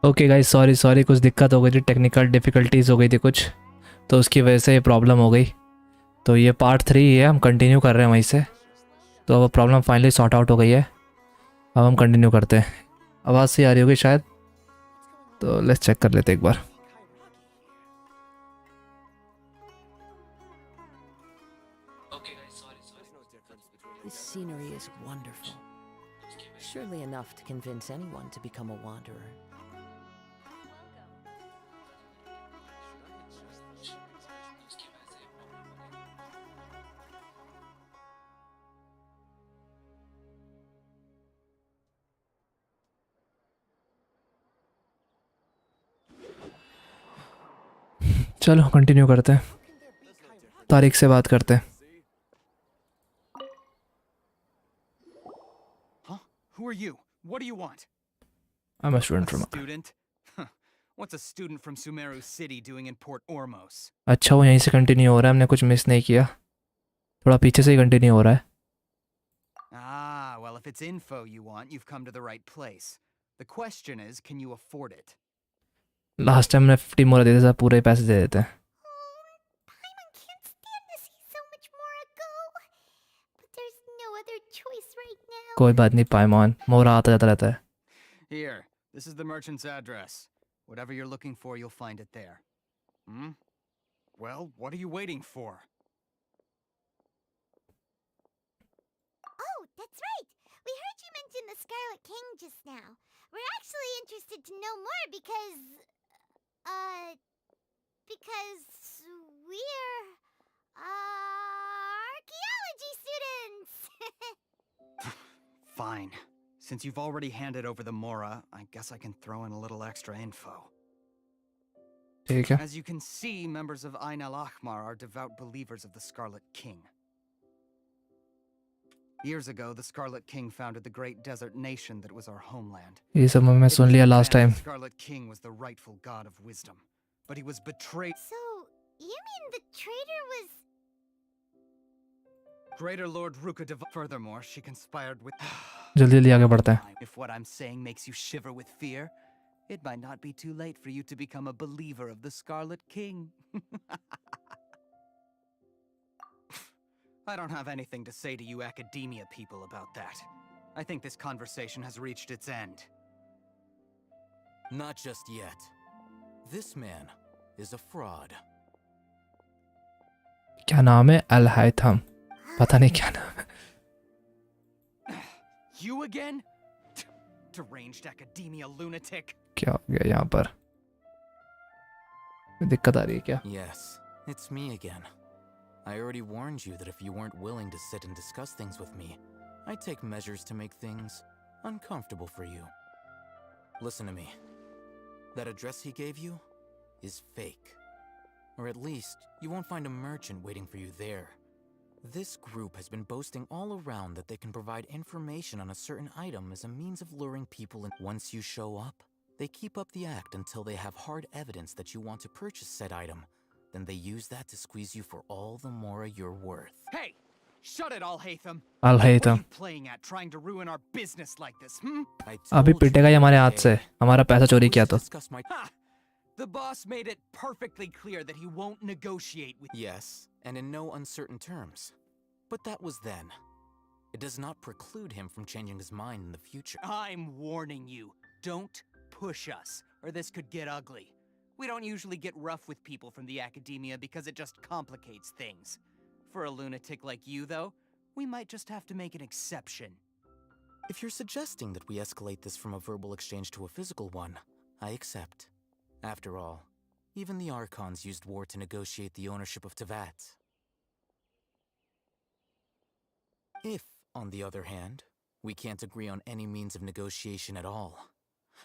Okay guys, sorry sorry, कुछ दिक्कत हो गई थी, टेक्निकल डिफ़िकल्टीज हो गई थी कुछ, तो उसकी वजह से ये प्रॉब्लम हो गई। तो ये पार्ट 3 ही है, हम कंटिन्यू कर रहे हैं वहीं से। तो अब प्रॉब्लम फाइनली सॉर्ट आउट हो गई है। अब हम कंटिन्यू करते हैं। आवाज़ सही आ रही होगी शायद, तो लेट्स चेक कर लेते हैं एक बार। This scenery is wonderful. Surely enough to convince anyone to become a wanderer. चलो कंटिन्यू करते हैं, तारीख से बात करते हैं। Huh? Who are you? What do you want? I'm a student A from... student? Huh. What's a student from Sumeru City doing in Port Ormos? अच्छा, वो यहीं से कंटिन्यू हो रहा है, हमने कुछ मिस नहीं किया, थोड़ा पीछे से ही कंटिन्यू हो रहा है। Ah, well, if it's info you want, you've come to the right place. The question is, can you afford it? Last time हमने 50 मोरा दे देता, पूरे पैसे दे देते हैं। Paimon can't stand to see so much Mora go. But there's no other choice right now. कोई बात नहीं पाइमॉन, मोरा आता जाता रहता है। Here, this is the merchant's address. Whatever you're looking for, you'll find it there. Hmm? Well, what are you waiting for? Oh, that's right. We heard you mention the Scarlet King just now. We're actually interested to know more because we're archaeology students. Fine. Since you've already handed over the Mora, I guess I can throw in a little extra info. ठीक है। As you can see, members of Ain al-Ahmar are devout believers of the Scarlet King. Years ago, the Scarlet King founded the great desert nation that was our homeland. ये सब मैं It soon was लिया then last time. the Scarlet King was the rightful god of wisdom, but he was betrayed. So, you mean the traitor was... Greater Lord Ruka Furthermore, she conspired with... जल्दी जल्दी आगे बढ़ते हैं। If what I'm saying makes you shiver with fear, it might not be too late for you to become a believer of the Scarlet King. I don't have anything to say to you academia people about that. I think this conversation has reached its end. Not just yet. This man is a fraud. क्या नाम है? अल-हैथम, पता नहीं क्या नाम है। You again? Deranged academia lunatic. क्या हो गया यहाँ पर? दिक्कत आ रही है क्या? Yes, it's me again. I already warned you that if you weren't willing to sit and discuss things with me, I'd take measures to make things uncomfortable for you. Listen to me. That address he gave you is fake. Or at least, you won't find a merchant waiting for you there. This group has been boasting all around that they can provide information on a certain item as a means of luring people in. Once you show up, they keep up the act until they have hard evidence that you want to purchase said item. Then they use that to squeeze you for all the more you're worth. Hey! Shut it, Al-Haytham! I'll hate What are him. you playing at, trying to ruin our business like this, hmm? I अभी told पिटेगा you ये हमारे the हाथ other से, day. हमारा पैसा चोरी किया तो। Discuss my... Ha! The boss made it perfectly clear that he won't negotiate with you. Yes, and in no uncertain terms. But that was then. It does not preclude him from changing his mind in the future. I'm warning you. Don't push us, or this could get ugly. We don't usually get rough with people from the academia because it just complicates things. For a lunatic like you, though, we might just have to make an exception. If you're suggesting that we escalate this from a verbal exchange to a physical one, I accept. After all, even the Archons used war to negotiate the ownership of Teyvat. If, on the other hand, we can't agree on any means of negotiation at all,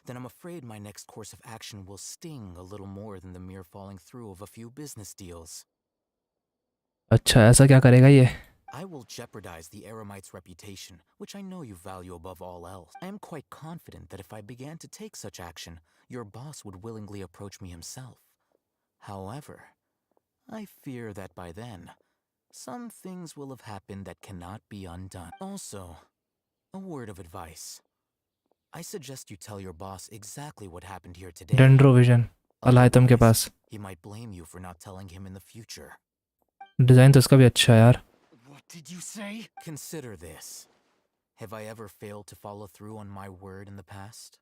then I'm afraid my next course of action will sting a little more than the mere falling through of a few business deals. अच्छा, ऐसा क्या करेगा ये? I will jeopardize the Eremite's reputation, which I know you value above all else. I am quite confident that if I began to take such action, your boss would willingly approach me himself. However, I fear that by then, some things will have happened that cannot be undone. Also, a word of advice. I suggest you tell your boss exactly what happened here today. डेंड्रोविजन अलाइतम के Otherwise, pass he might blame you for not telling him in the future. Design तो इसका भी अच्छा है यार. What did you say? Consider this. Have I ever failed to follow through on my word in the past?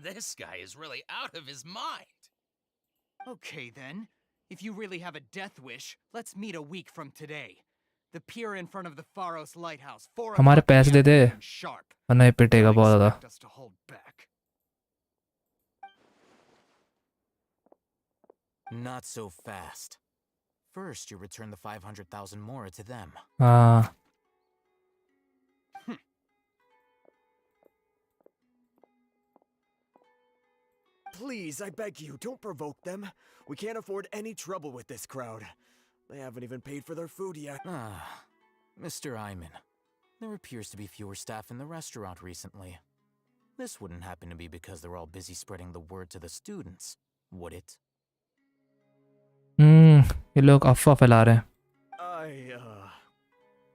This guy is really out of his mind. Okay then. If you really have a death wish, let's meet a week from today. The pier in front of the Faros lighthouse. 4 हमारे o'clock in पैसे the they they afternoon sharp. वरना ये पिटेगा Don't बहुत ज़्यादा. expect us to hold back. Not so fast. First, you return the 500,000 mora to them. हाँ Please, I beg you, don't provoke them. We can't afford any trouble with this crowd. They haven't even paid for their food yet. Ah, Mr. Iman. There appears to be fewer staff in the restaurant recently. This wouldn't happen to be because they're all busy spreading the word to the students, would it? ये लोग अफवाह फैला रहे हैं.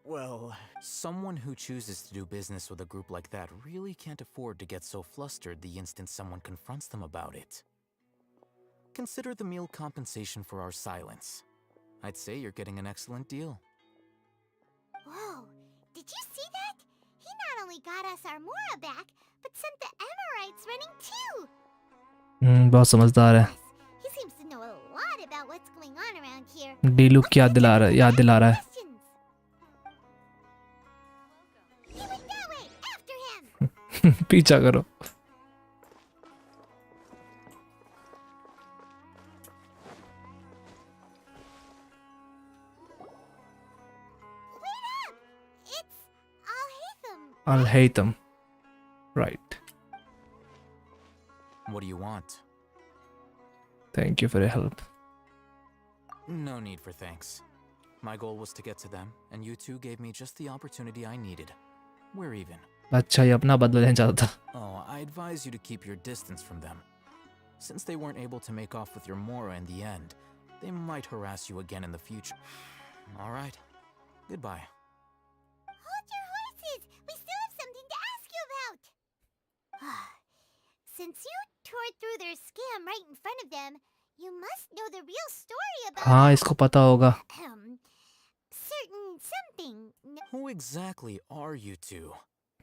Well, Someone who chooses to do business with a group like that really can't afford to get so flustered the instant someone confronts them about it. Consider the meal compensation for our silence. I'd say you're getting an excellent deal. Whoa, did you see that? He not only got us our Mora back, but sent the Emirites running too. बहुत समझदार है. Yes, he seems to know a lot about what's going on around here. डीलू की याद दिला रहा है. Questions. He went that way, after him. पीछा करो. Wait up! It's Al-Haytham. I'll hate them. Right. What do you want? Thank you for your help. No need for thanks. My goal was to get to them, and you two gave me just the opportunity I needed. We're even. अच्छा ये अपना बदला लेना चाहता था. Oh, I advise you to keep your distance from them. Since they weren't able to make off with your Mora in the end, they might harass you again in the future. All right. Goodbye. Hold your horses! We still have something to ask you about! Since you tore through their scam right in front of them, you must know the real story about हाँ इसको पता होगा. certain something. Who exactly are you two?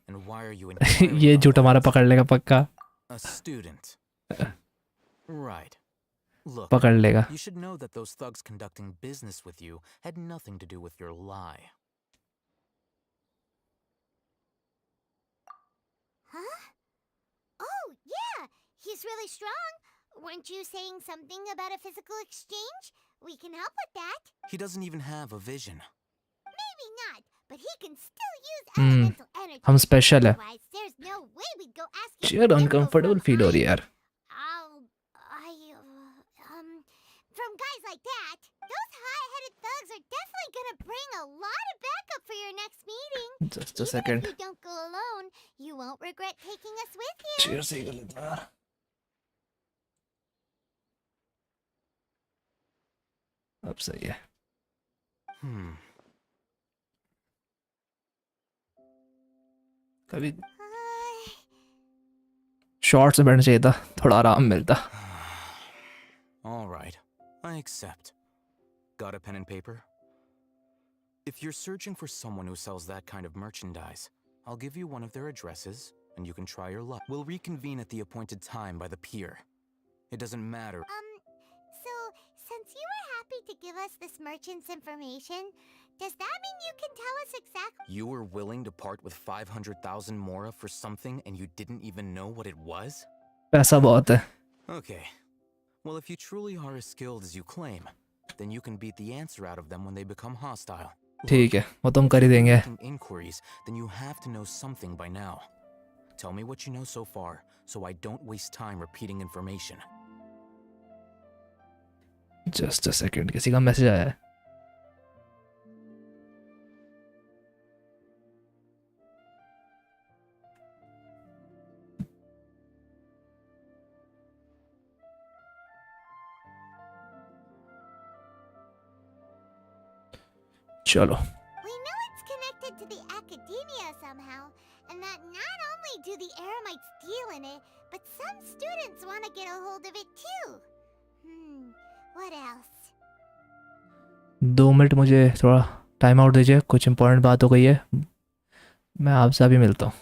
And why are you ये झूठ हमारा पकड़ लेगा पक्का. a student? Right. Look, पकड़ लेगा. you should know that those thugs conducting business with you had nothing to do with your lie. Huh? Oh, yeah! He's really strong. Weren't you saying something about a physical exchange? We can help with that. He doesn't even have a vision. Maybe not, but he can still use elemental energy. हम special है. Otherwise, there's no way we'd go asking Cheer for info uncomfortable from feel हो रही है यार. From guys like that, those high-headed thugs are definitely gonna bring a lot of backup for your next meeting. Just a Even second. if you don't go alone, you won't regret taking us with you. Cheer से ही कर लेता हूँ यार. अब सही है. कभी shorts में बैठना चाहिए था. थोड़ा आराम मिलता. All right, I accept. Got a pen and paper? If you're searching for someone who sells that kind of merchandise, I'll give you one of their addresses, and you can try your luck. We'll reconvene at the appointed time by the pier. It doesn't matter. So, since you were happy to give us this merchant's information, does that mean you can tell us exactly? You were willing to part with 500,000 mora for something and you didn't even know what it was? पैसा बहुत है. Okay. Well, if you truly are as skilled as you claim, then you can beat the answer out of them when they become hostile. ठीक है वो तुम कर ही देंगे. Making inquiries, then you have to know something by now. Tell me what you know so far, so I don't waste time repeating information. Just a second. किसी का message आया है. चलो. We know it's connected to the academia somehow, and that not only do the Eremites deal in it, but some students want to get a hold of it too. What else? 2 minute मुझे थोड़ा time out दीजिए, कुछ important बात हो गई है, मैं आपसे अभी मिलता हूँ.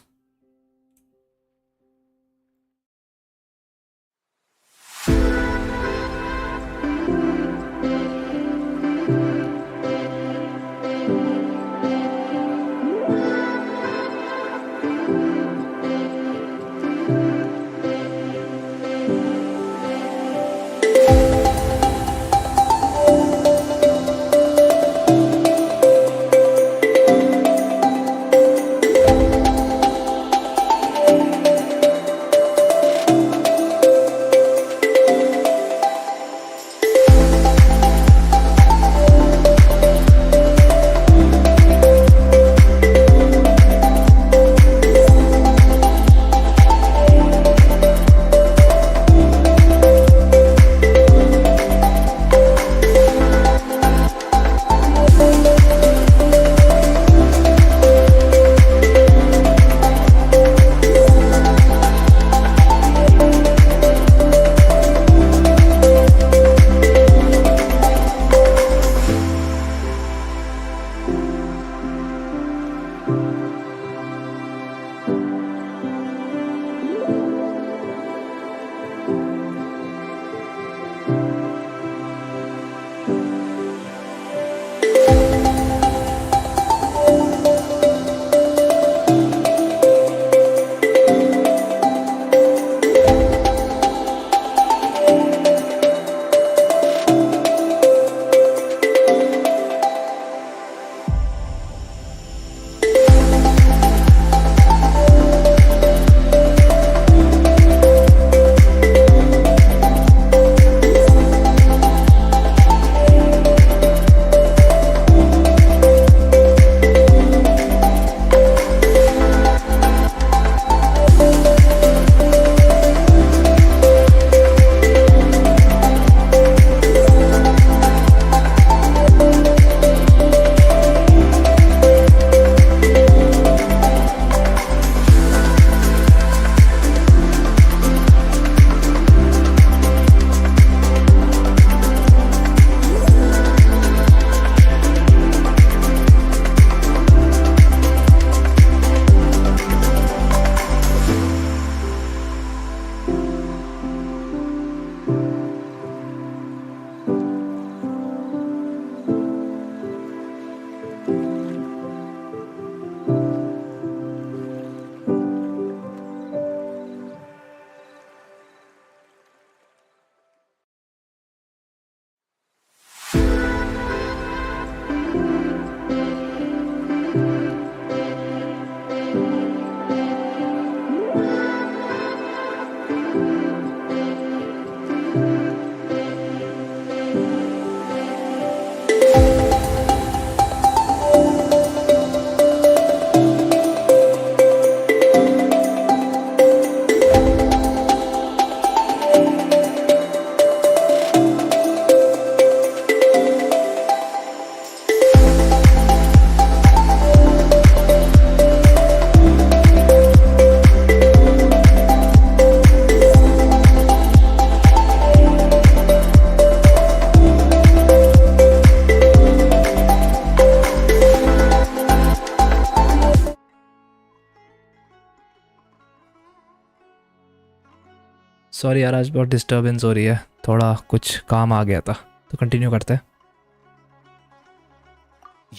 सॉरी यार, आज बहुत डिस्टर्बेंस हो रही है, थोड़ा कुछ काम आ गया था, तो कंटिन्यू करते हैं.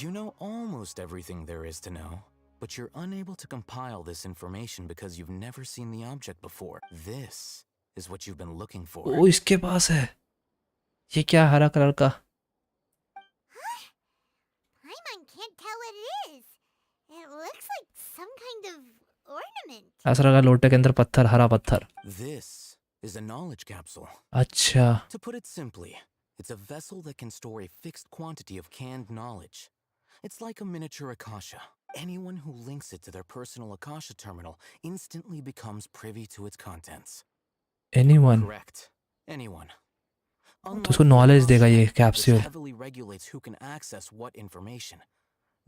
You know almost everything there is to know, but you're unable to compile this information because you've never seen the object before. This is what you've been looking for. ओ, इसके पास है. ये क्या हरा कलर का? Paimon can't tell what it is. It looks like some kind of ornament. ऐसा लगा लोटे के अंदर पत्थर, हरा पत्थर. This is a knowledge capsule. अच्छा. To put it simply, it's a vessel that can store a fixed quantity of canned knowledge. It's like a miniature Akasha. Anyone who links it to their personal Akasha terminal instantly becomes privy to its contents. Anyone. Correct. Anyone. तो उसको knowledge देगा ये capsule. This heavily regulates who can access what information.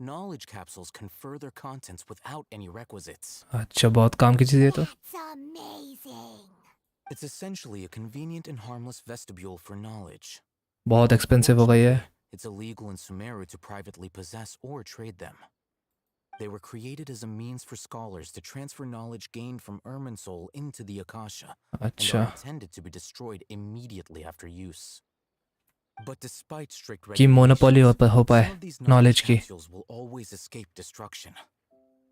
knowledge capsules confer their contents without any requisites. अच्छा बहुत काम की चीज़ है ये तो. That's amazing. It's essentially a convenient and harmless vestibule for knowledge. बहुत एक्सपेंसिव हो गई है. Unfortunately, it's illegal in Sumeru to privately possess or trade them. They were created as a means for scholars to transfer knowledge gained from Irminsul into the Akasha, and अच्छा. are intended to be destroyed immediately after use. But despite strict कि monopoly हो regulations, पाए some of these knowledge knowledge की. capsules will always escape destruction.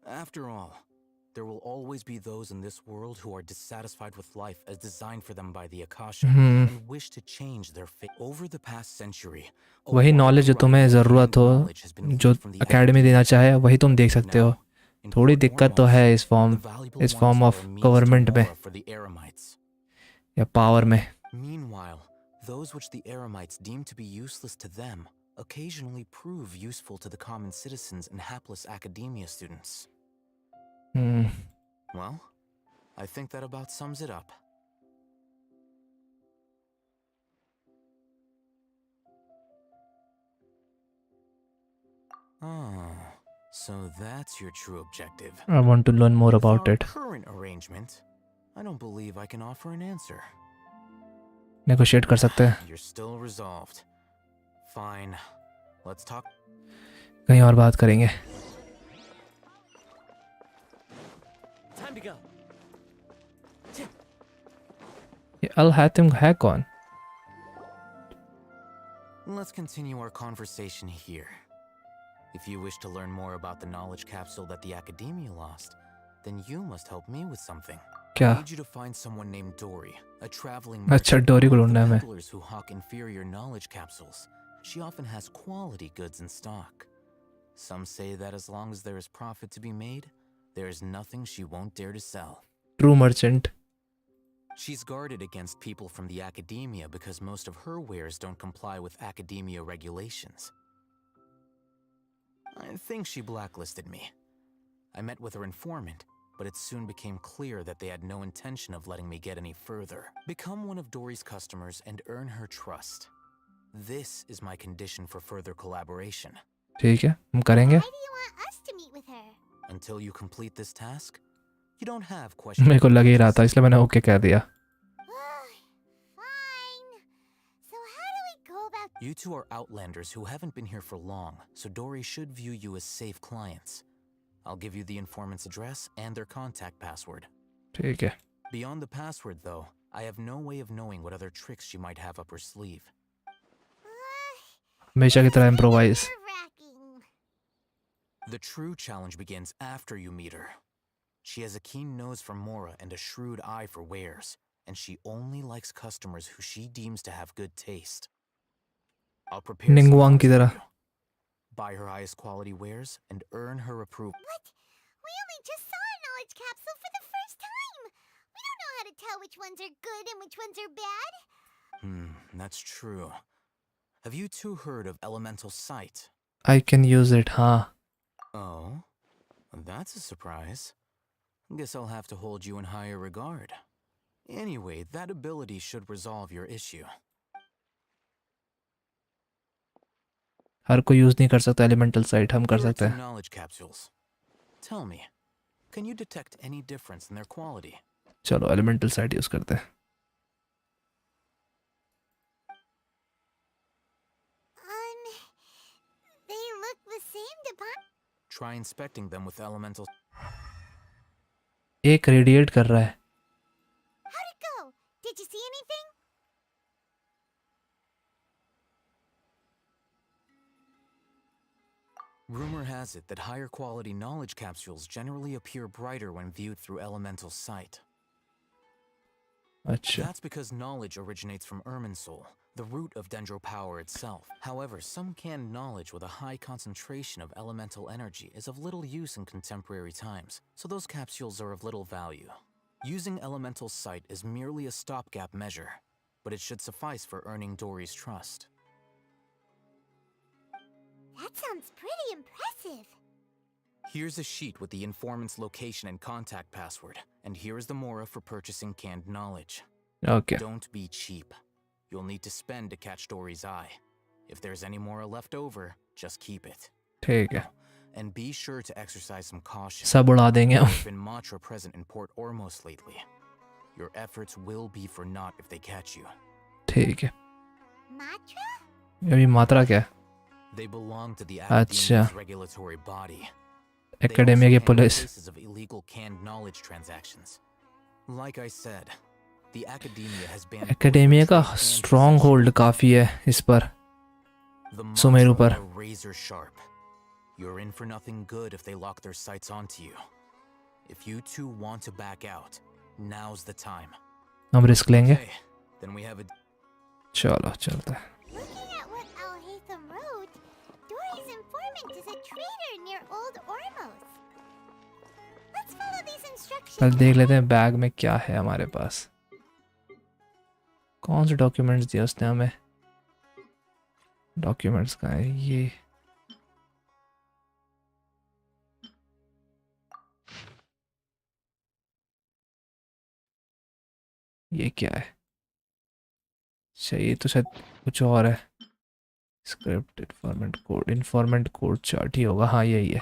After all, there will always be those in this world who are dissatisfied with life as designed for them by the Akasha and wish to change their fate. Over the past century, a वही wide knowledge जो variety तुम्हें of ज़रूरत canned हो, knowledge has been जो leaked from the academy देना academia. चाहे वही तुम देख सकते हो. Now, in थोड़ी Port दिक्कत तो Ormos, है the valuable इस form ones of are a means government to में Mora for the Eremites. या पावर में. Meanwhile, those which the Eremites deem to be useless to them occasionally prove useful to the common citizens and hapless academia students. Hmm. Well, I think that about sums it up. Oh, so that's your true objective. I want to learn more With about our it. current arrangement, I don't believe I can offer an answer. Negotiate कर सकते हैं. You're still resolved. Fine. Let's talk. कहीं और बात करेंगे. Time to go. ये अल हातिम है कौन? Let's continue our conversation here. If you wish to learn more about the knowledge capsule that the Academia lost, then you must help me with something. क्या? I need you to find someone named Dory, a traveling अच्छा merchant, डोरी को one of ढूंढना है the हमें. peddlers who hawk inferior knowledge capsules. She often has quality goods in stock. Some say that as long as there is profit to be made, there is nothing she won't dare to sell. True merchant. She's guarded against people from the Academia because most of her wares don't comply with Academia regulations. I think she blacklisted me. I met with her informant, but it soon became clear that they had no intention of letting me get any further. Become one of Dory's customers and earn her trust. This is my condition for further collaboration. ठीक है हम करेंगे. Why do you want us to meet with her? Until you complete this task, you don't have questions. मेरे को लग ही रहा था इसलिए मैंने ओके कह दिया. Fine. So how do we go about? You two are outlanders who haven't been here for long, so Dory should view you as safe clients. I'll give you the informant's address and their contact password. ठीक है. Beyond the password, though, I have no way of knowing what other tricks she might have up her sleeve. हमेशा की तरह improvise. Nerve-wracking. The true challenge begins after you meet her. She has a keen nose for Mora and a shrewd eye for wares, and she only likes customers who she deems to have good taste. I'll prepare some निंगवांग offers की for तरह. you. Buy her highest quality wares and earn her approval. What? We only just saw a knowledge capsule for the first time. We don't know how to tell which ones are good and which ones are bad. That's true. Have you two heard of elemental sight? I can use it. हाँ. Oh, that's a surprise. Guess I'll have to hold you in higher regard. Anyway, that ability should resolve your issue. हर कोई use नहीं कर सकता elemental site. हम कर Here are सकते two हैं. knowledge capsules. Tell me, can you detect any difference in their quality? चलो elemental site use करते हैं. They look the same to Try inspecting them with elemental. एक रेडिएट कर रहा है. How'd it go? Did you see anything? Rumor has it that higher quality knowledge capsules generally appear brighter when viewed through elemental sight. अच्छा. That's because knowledge originates from Irminsul, the root of Dendro power itself. However, some canned knowledge with a high concentration of elemental energy is of little use in contemporary times, so those capsules are of little value. Using elemental sight is merely a stopgap measure, but it should suffice for earning Dory's trust. That sounds pretty impressive. Here's a sheet with the informant's location and contact password, and here is the Mora for purchasing canned knowledge. Okay. Don't be cheap. You'll need to spend to catch Dory's eye. If there's any Mora left over, just keep it. ठीक है. And be sure to exercise some caution. सब उड़ा देंगे हम. There's been Matra present in Port Ormos lately. Your efforts will be for naught if they catch you. ठीक है. Matra? अभी मात्रा क्या है? They belong to the अच्छा. Academia's regulatory body. They academia also की handle police. cases of illegal canned knowledge transactions. Like I said, the Academia has banned academia का both trade and strong hold काफ़ी है इस पर. The Sumeru Matra पर. are razor sharp. You're in for nothing good if they lock their sights onto you. If you two want to back out, now's the time. हम risk लेंगे. Okay, then we have a चलो चलते हैं. Looking at what Al-Haytham wrote, Dory's informant is a traitor near Old Ormos. Let's follow these कल instructions. देख लेते हैं bag में क्या है हमारे पास. कौन से डॉक्यूमेंट्स दिए उसने हमें? डॉक्यूमेंट्स का है ये. ये क्या है? अच्छा ये तो शायद कुछ और है. स्क्रिप्ट इन्फॉर्मेंट कोड चार्ट ही होगा. हाँ यही है.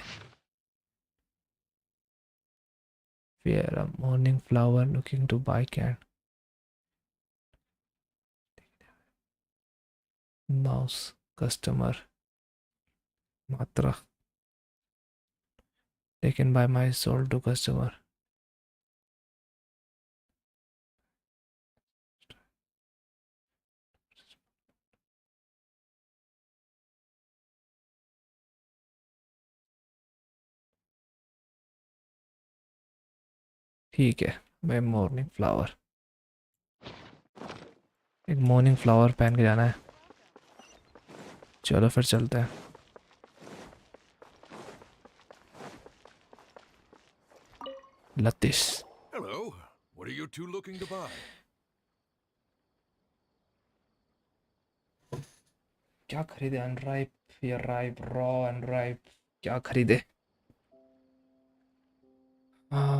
Fair a morning flower looking to buy can mouse customer मात्रा taken by my soul to customer. ठीक है. मैं मॉर्निंग फ्लावर एक मॉर्निंग फ्लावर पहन के जाना है. चलो फिर चलते हैं. Latish. Hello. What are you two looking to buy? क्या खरीदे? अनराइप या राइप? रॉ अनराइप क्या खरीदे?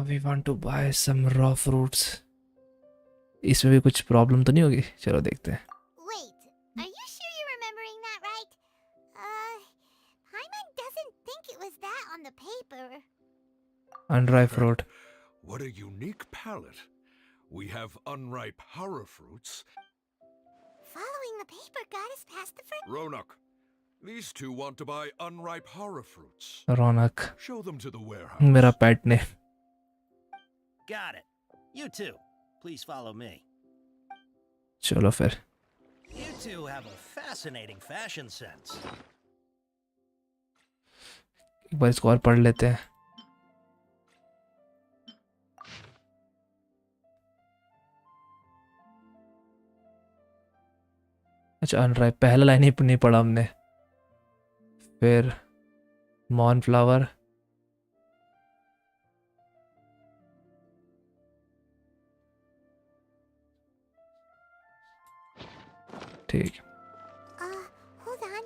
We want to buy some raw fruits. इसमें भी कुछ प्रॉब्लम तो नहीं होगी? चलो देखते हैं. Wait, are you sure you're remembering that right? Hyman doesn't think it was that on the paper. Unripe fruit. What a unique palette. We have unripe horror fruits. Following the paper got us past the first. Ronak, these two want to buy unripe horror fruits. Raunak Show them to the warehouse. मेरा पेट ने. Got it. You too. Please follow me. चलो फिर. You two have a fascinating fashion sense. एक बार इसको और पढ़ लेते हैं. अच्छा अनराइप पहला लाइन ही नहीं पढ़ा हमने. फिर मॉन फ्लावर. ठीक. Hold on.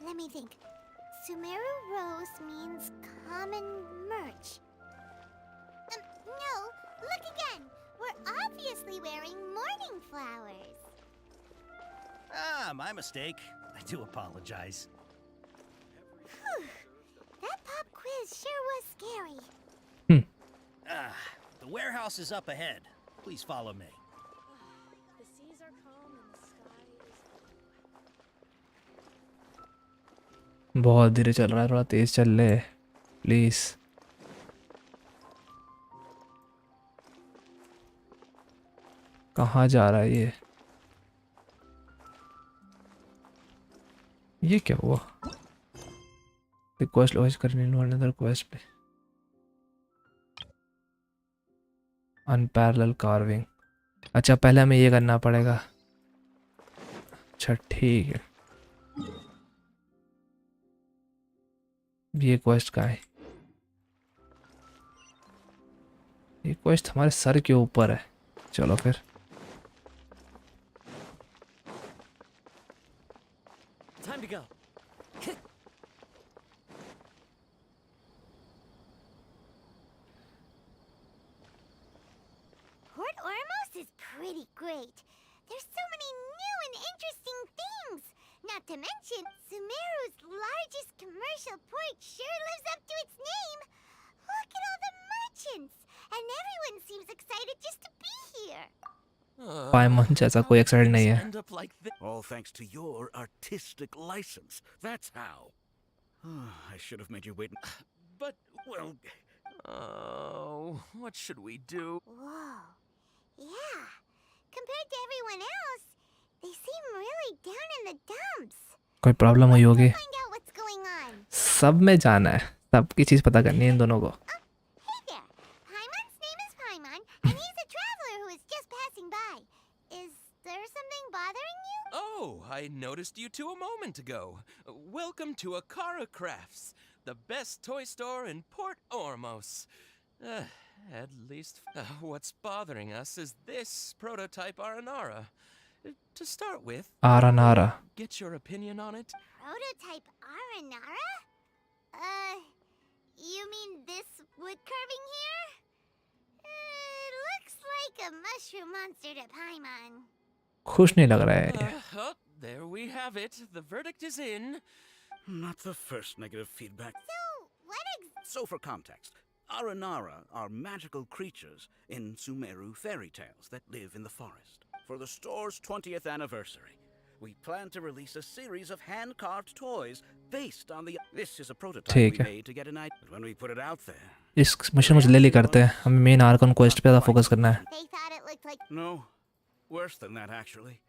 Let me think. Sumeru rose means common merch. No, look again. We're obviously wearing morning flowers. Ah, my mistake. I do apologize. Whew. That pop quiz sure was scary. Ah, the warehouse is up ahead. Please follow me. The seas are calm and the sky is बहुत धीरे चल रहा है. थोड़ा तेज चल ले please. कहाँ जा रहा है ये? ये क्या हुआ? रिक्वेस्ट लॉन्च करने अनदर रिक्वेस्ट पे. Unparalleled carving. अच्छा पहले हमें ये करना पड़ेगा. अच्छा ठीक है. ये क्वेस्ट का है. ये क्वेस्ट हमारे सर के ऊपर है. चलो फिर. Time to go. Port Ormos is pretty great. There's so many new and interesting things. Not to mention, Sumeru's largest commercial port sure lives up to its name. Look at all the merchants, and everyone seems excited just to be here. पाइमन जैसा कोई excited नहीं है. End up like this. All thanks to your artistic license. That's how. I should have made you wait. But, Well, oh, what should we do? Whoa. Yeah. Compared to everyone else, they seem really down in the dumps. कोई problem हुई होगी. Find out what's going on. सब में जाना है. सबकी चीज़ पता करनी है इन दोनों को. Hey there. Paimon's name is Paimon, and he's a traveler who is just passing by. Is there something bothering you? Oh, I noticed you two a moment ago. Welcome to Akara Crafts, the best toy store in Port Ormos. At least, what's bothering us is this prototype Aranara. To start with, Aranara. get your opinion on it? Prototype Aranara? You mean this wood carving here? It looks like a mushroom monster to Paimon. खुश नहीं लग रहा है ये. Oh, there we have it. The verdict is in. not the first negative feedback. So, So for context, Aranara are magical creatures in Sumeru fairy tales that live in the forest. For the store's 20th anniversary, we plan to release a series of hand-carved toys based on the... This is a prototype ठीक we है. made to get an idea. But when we put it out there... इस mission को जल्दी करते हैं. हमें main Arkan quest पे ज़्यादा फोकस करना है. they thought it looked like... No, worse than that, actually.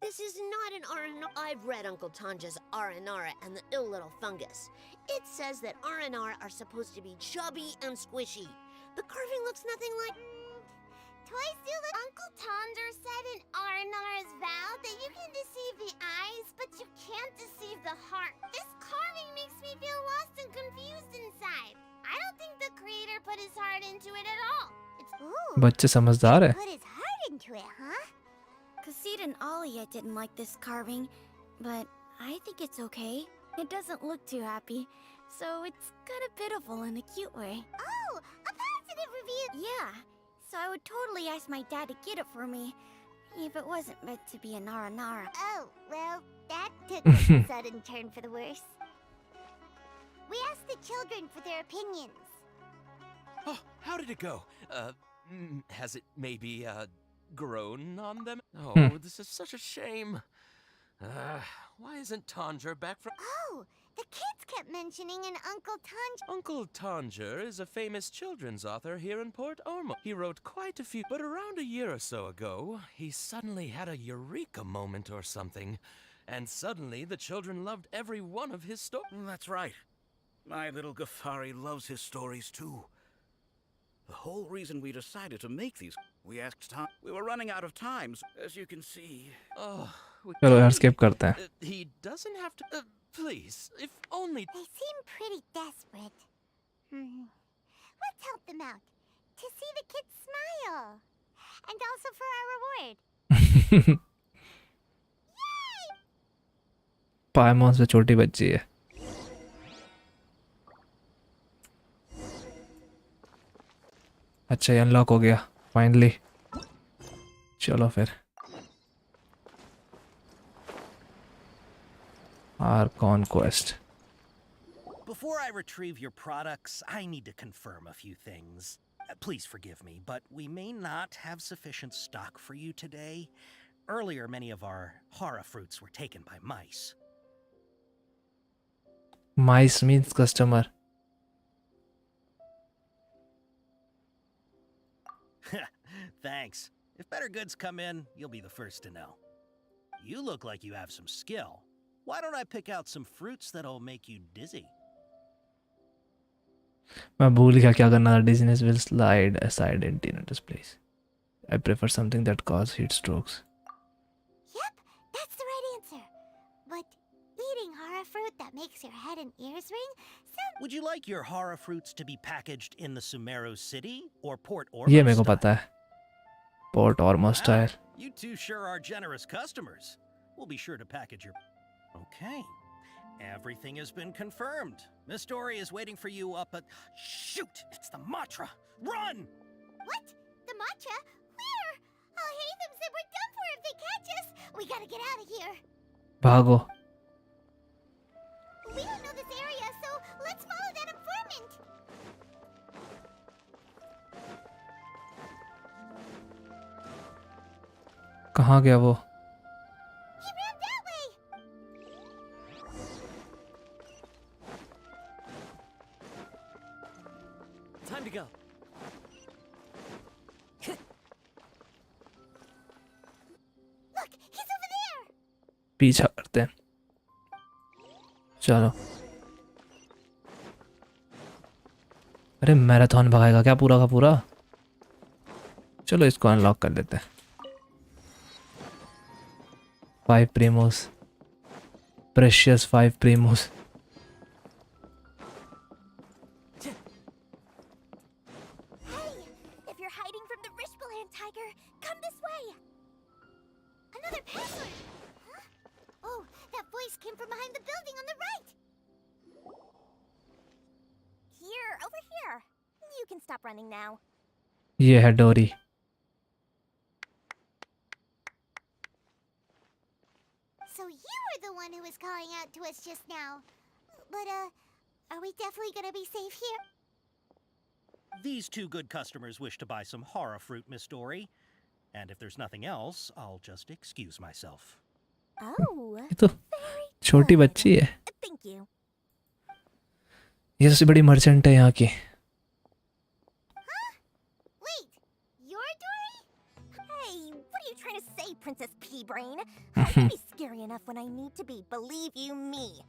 This is not an Aranara. I've read Uncle Tanja's Aranara and the ill little fungus. It says that Aranara are supposed to be chubby and squishy. The carving looks nothing like... Toys do look... Uncle Tonder said in Aranara's vow that you can deceive the eyes, but you can't deceive the heart. This carving makes me feel lost and confused inside. I don't think the creator put his heart into it at all. It's... Ooh, बच्चे समझदार है. put his heart into it, huh? Kassid and Alia didn't like this carving, but I think it's okay. It doesn't look too happy, so it's kind of pitiful in a cute way. Oh, a positive review! Yeah, so I would totally ask my dad to get it for me, if it wasn't meant to be an Aranara. Oh, well, that took a sudden turn for the worse. We asked the children for their opinions. Oh, how did it go? Has it maybe, grown on them? Oh, this is such a shame. Why isn't Tanger back from... Oh, the kids kept mentioning an Uncle Tanger. Uncle Tanger is a famous children's author here in Port Ormos. He wrote quite a few, but around a year or so ago, he suddenly had a eureka moment or something. And suddenly, the children loved every one of his stories. That's right. My little Ghaffari loves his stories too. The whole reason we decided to make these... We asked Tom... We were running out of time, as you can see. Oh, चलो यार skip करते हैं. He doesn't have to... please, if only... They seem pretty desperate. Let's help them out. To see the kids smile. And also for our reward. Yay! पाइमॉन से छोटी बच्ची है. अच्छा ये अनलॉक हो गया फाइनली. चलो फिर Arkan quest. Before I retrieve your products, I need to confirm a few things. Please forgive me, but we may not have sufficient stock for you today. Earlier, many of our hara fruits were taken by mice. Mice means customer. Thanks. If better goods come in, you'll be the first to know. You look like you have some skill. Why don't I pick out some fruits that'll make you dizzy? मैं भूल गया क्या करना था. Dizziness will slide aside in dinner displays. I prefer something that causes heat strokes. Yep, that's the right answer. But eating hara fruit that makes your head and ears ring sounds... Would you like your hara fruits to be packaged in the Sumeru city or Port Ormos ये मेरे को style? पता है. Port Ormos style. You two sure are generous customers. We'll be sure to package your... Okay. Everything has been confirmed. Miss Dory is waiting for you up at... Shoot! It's the Matra! Run! What? The matcha? Where? Oh, Hatham said we're done for if they catch us. We gotta get out of here. भागो. We don't know this area, so let's follow that informant. कहाँ गया वो? He ran that way. Time to go. Look, he's over there. पीछा करते हैं. चलो. अरे marathon भगाएगा क्या पूरा का पूरा? चलो इसको अनलॉक कर लेते हैं. 5 primos. Precious 5 primos. Hey, if you're hiding from the Rishbaland tiger, come this way. Another password. Huh? Oh, that voice came from behind the building on the right. Here, over here. You can stop running now. ये है डोरी. So you were the one who was calling out to us just now. But, are we definitely gonna be safe here? These two good customers wish to buy some horror fruit, Miss Dory. And if there's nothing else, I'll just excuse myself. Oh, ये तो छोटी बच्ची है. thank you. ये सबसे बड़ी merchant है यहाँ की. Wait, you're Dory? Hey, what are you trying to say, Princess Pea-Brain? I can be scary enough when I need to be, believe you me.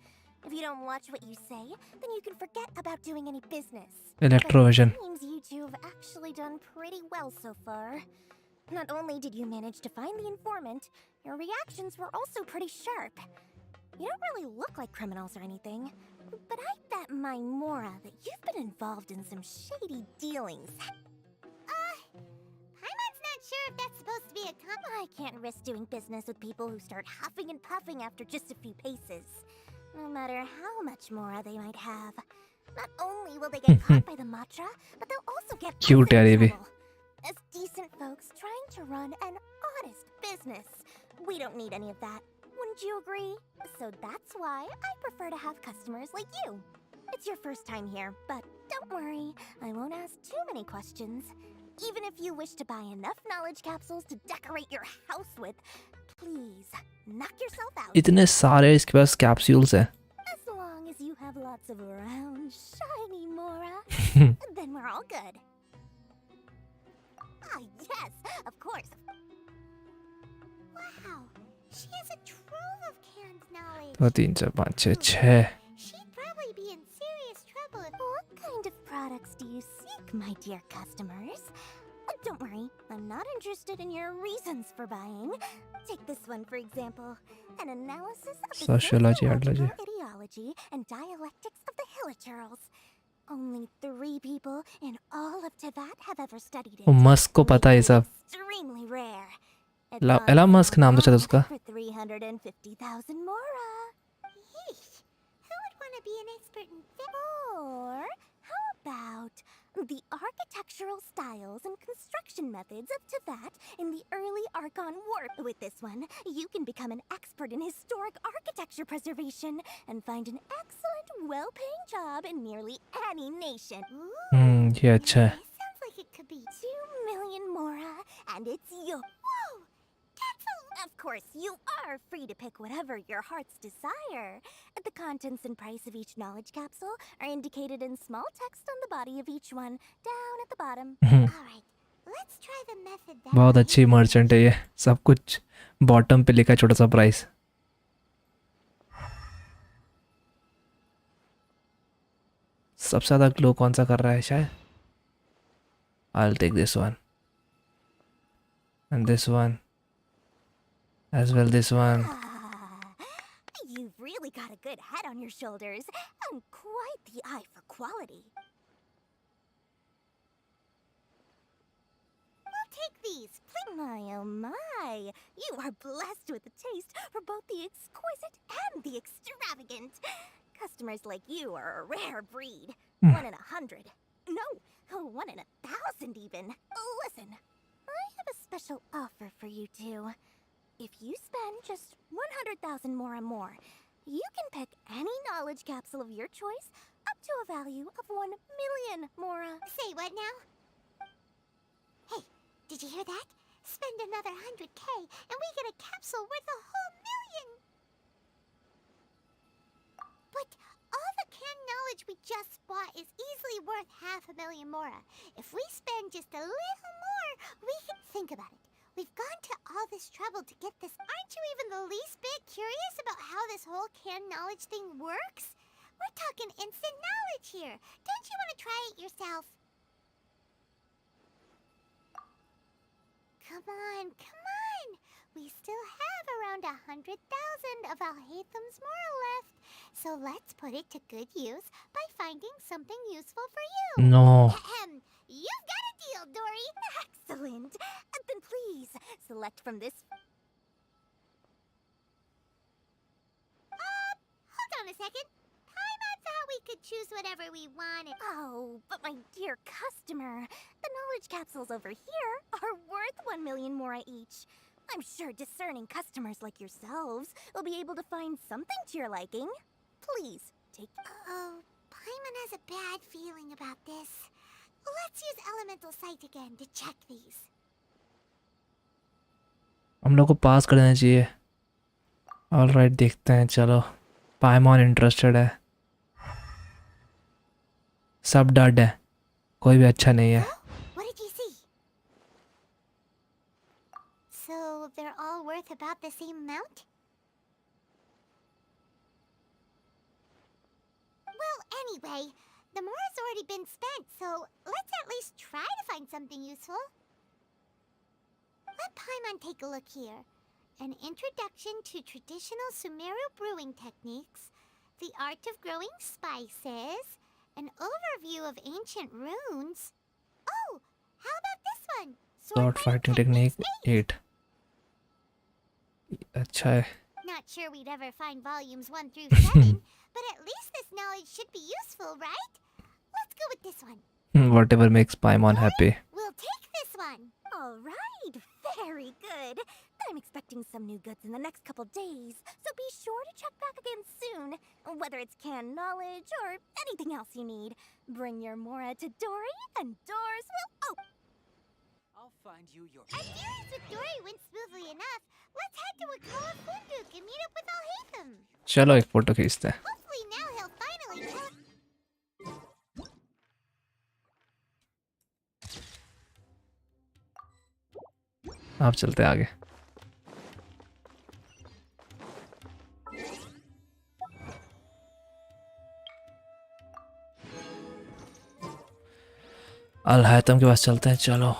If you don't watch what you say, then you can forget about doing any business. Electrovision. But it seems you two have actually done pretty well so far. Not only did you manage to find the informant, your reactions were also pretty sharp. You don't really look like criminals or anything, but I bet my Mora that you've been involved in some shady dealings. Paimon's not sure if that's supposed to be a I can't risk doing business with people who start huffing and puffing after just a few paces. No matter how much Mora they might have. Not only will they get caught by the Matra, but they'll also get Cute us in है ये भी. trouble. As decent folks trying to run an honest business. We don't need any of that. Wouldn't you agree? So that's why I prefer to have customers like you. It's your first time here, but don't worry, I won't ask too many questions. Even if you wish to buy enough knowledge capsules to decorate your house with, please, knock yourself out. इतने सारे इसके पास capsules हैं. As long as you have lots of round, shiny Mora, then we're all good. Ah, yes, of course. Wow, she has a trove of canned knowledge. 2 3 4 5 6 6. She'd probably be in serious trouble if... What kind of products do you seek, my dear customers? Don't worry, I'm not interested in your reasons for buying. Take this one, for example. An analysis of the Sociology, sociological ideology and dialectics of the Hilichurls. Only 3 people in all of Teyvat have ever studied it. Musk को पता है सब. Extremely rare. Elon Musk नाम तो शायद उसका. For 350,000 Mora. Yeesh, who would want to be an expert in that? Or how about the architectural styles and construction methods of Teyvat in the early Archon War? With this one, you can become an expert in historic architecture preservation and find an excellent, well-paying job in nearly any nation. ये अच्छा है. This sounds like it could be... 2 million Mora, and it's your... Whoa! That's a... Of course, you are free to pick whatever your heart's desire. The contents and price of each knowledge capsule are indicated in small text on the body of each one, down at the bottom. Alright, let's try the method that बहुत way. अच्छी merchant है ये. सब कुछ bottom पे लिखा है छोटा सा प्राइस. सबसे ज़्यादा ग्लो कौन सा कर रहा है शायद? I'll take this one. And this one. As well this one. You've really got a good head on your shoulders, and quite the eye for quality. We'll take these. My oh my, you are blessed with a taste for both the exquisite and the extravagant. Customers like you are a rare breed. Hmm. 1 in 100. No, 1 in 1,000 even. Listen, I have a special offer for you two. If you spend just 100,000 more, you can pick any knowledge capsule of your choice up to a value of 1 million mora. Say what now? Hey, did you hear that? Spend another 100K and we get a capsule worth a whole million! But all the canned knowledge we just bought is easily worth 500,000 mora. If we spend just a little more, we can think about it. We've gone to all this trouble to get this. Aren't you even the least bit curious about how this whole canned knowledge thing works? We're talking instant knowledge here. Don't you want to try it yourself? Come on. We still have around 100,000 of Alhaitham's mora left. So let's put it to good use by finding something useful for you. No. You've got a deal, Dory. Excellent. Then please, select from this... Hold on a second. I thought we could choose whatever we wanted. Oh, but my dear customer, the knowledge capsules over here are worth 1 million mora each. I'm sure discerning customers like yourselves will be able to find something to your liking. Please, take... Oh, Paimon has a bad feeling about this. Let's use Elemental Sight again to check these. हम लोग को पास कर देना चाहिए. Alright, देखते हैं. चलो, पाइमॉन interested है. सब डड है, कोई भी अच्छा नहीं है. What did you see? So they're all worth about the same amount? Well, anyway, the mora's already been spent, so let's at least try to find something useful. Let Paimon take a look here. An introduction to traditional Sumeru brewing techniques, the art of growing spices, an overview of ancient runes. Oh, how about this one? Sword fighting technique 8. अच्छा है. Not sure we'd ever find volumes 1 through 7, but at least this knowledge should be useful, right? Let's go with this one. Whatever makes Paimon happy. We'll take this one. All right, very good. I'm expecting some new goods in the next couple days, so be sure to check back again soon. Whether it's canned knowledge or anything else you need, bring your mora to Dory, and doors will open. I'll find you your... Our dealings with Dory went smoothly enough. Let's head to Wakala Funduk and meet up with Alhaitham. चलो एक photo खींचते हैं. Hopefully now he'll finally tell... आप चलते हैं आगे. अलहैतम के पास चलते हैं. चलो,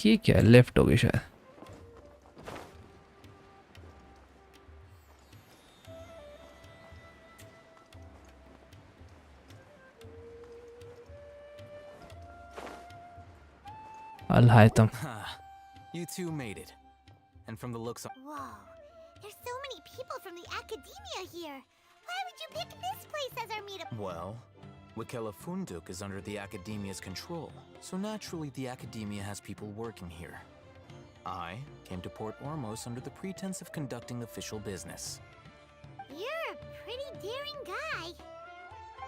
ये क्या है? लेफ्ट हो गई शायद. अलहैतम. You two made it. And from the looks of... Whoa, there's so many people from the academia here. Why would you pick this place as our meetup? Well, Wakela Funduk is under the Academia's control, so naturally the Academia has people working here. I came to Port Ormos under the pretense of conducting official business. You're a pretty daring guy.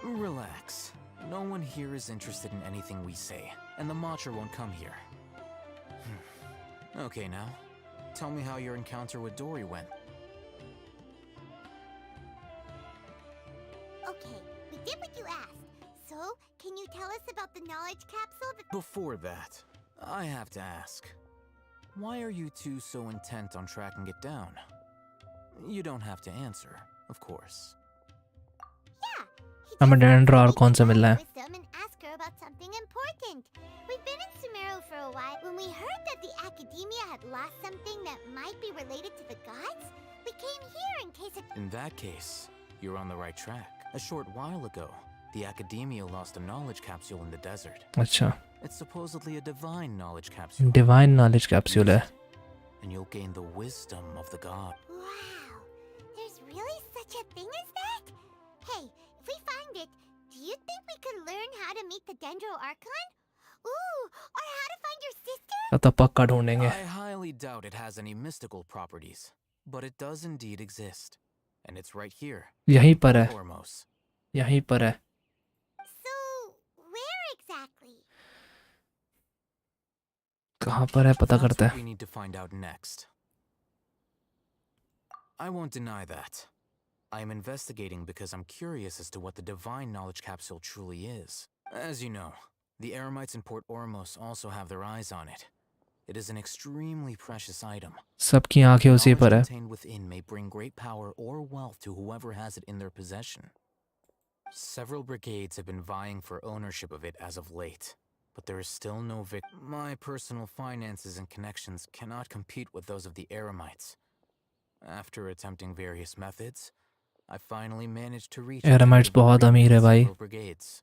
Relax. No one here is interested in anything we say, and the Matcha won't come here. Okay, now, tell me how your encounter with Dory went. Okay, we did what you asked. So, can you tell us about the knowledge capsule that... Before that, I have to ask, why are you two so intent on tracking it down? You don't have to answer, of course. Yeah, हमें डेंड्रा और कौन सा मिलना है? wisdom and ask her about something important. We've been in Sumeru for a while. When we heard that the Academia had lost something that might be related to the gods, we came here in case it... In that case, you're on the right track. A short while ago, the Academia lost a knowledge capsule in the desert. अच्छा. It's supposedly a divine knowledge capsule. Divine knowledge capsule है. And you'll gain the wisdom of the god. Wow, thing is that? Hey, if we find it, do you think we could learn how to meet the Dendro Archon? Ooh, or how to find your sister? तो पक्का ढूंढेंगे. I highly doubt it has any mystical properties, but it does indeed exist. And it's right here. यहीं पर है. Ormos. यहीं पर है. So, where exactly? कहाँ पर है पता That's करते what हैं. we need to find out next. I won't deny that. I am investigating because I'm curious as to what the Divine Knowledge Capsule truly is. As you know, the Eremites in Port Ormos also have their eyes on it. It is an extremely precious item. सबकी आंखें उसी पर है. Knowledge contained within may bring great power or wealth to whoever has it in their possession. Several brigades have been vying for ownership of it as of late, but there is still no My personal finances and connections cannot compete with those of the Eremites. After attempting various methods, I finally managed to reach Eremites बहुत अमीर है भाई. brigades.